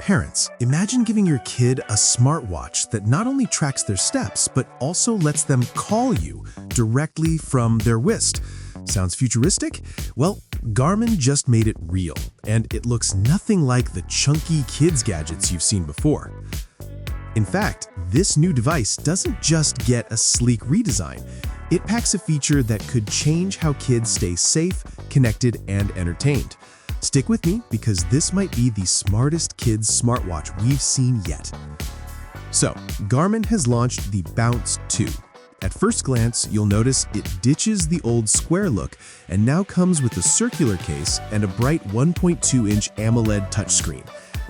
Parents, imagine giving your kid a smartwatch that not only tracks their steps, but also lets them call you directly from their wrist. Sounds futuristic? Well, Garmin just made it real, and it looks nothing like the chunky kids gadgets you've seen before. In fact, this new device doesn't just get a sleek redesign. It packs a feature that could change how kids stay safe, connected, and entertained. Stick with me because this might be the smartest kids smartwatch we've seen yet. So, Garmin has launched the Bounce 2. At first glance, you'll notice it ditches the old square look and now comes with a circular case and a bright 1.2-inch AMOLED touchscreen.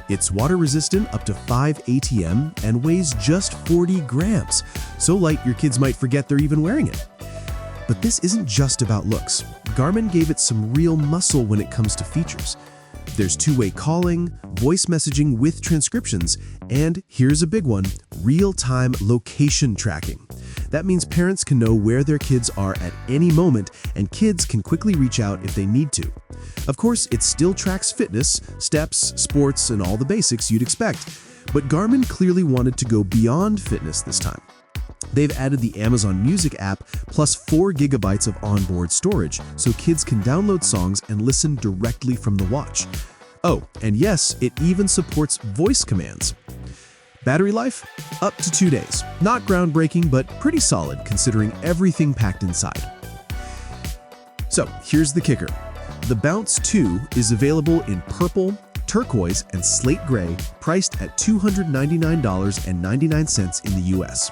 It's water-resistant up to 5 ATM and weighs just 40 grams, so light your kids might forget they're even wearing it. But this isn't just about looks. Garmin gave it some real muscle when it comes to features. There's two-way calling, voice messaging with transcriptions, and here's a big one, real-time location tracking. That means parents can know where their kids are at any moment, and kids can quickly reach out if they need to. Of course, it still tracks fitness, steps, sports, and all the basics you'd expect. But Garmin clearly wanted to go beyond fitness this time. They've added the Amazon Music app plus 4 gigabytes of onboard storage, so kids can download songs and listen directly from the watch. Oh, and yes, it even supports voice commands. Battery life? Up to 2 days. Not groundbreaking, but pretty solid considering everything packed inside. So, here's the kicker. The Bounce 2 is available in purple, turquoise, and slate gray, priced at $299.99 in the US.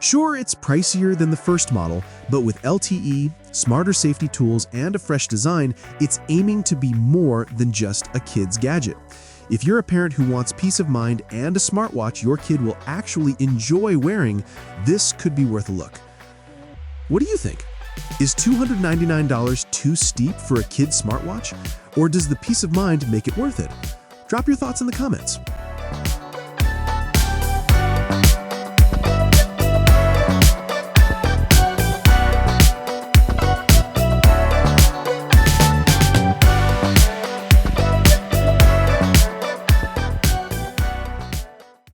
Sure, it's pricier than the first model, but with LTE, smarter safety tools, and a fresh design, it's aiming to be more than just a kid's gadget. If you're a parent who wants peace of mind and a smartwatch your kid will actually enjoy wearing, this could be worth a look. What do you think? Is $299 too steep for a kid's smartwatch? Or does the peace of mind make it worth it? Drop your thoughts in the comments.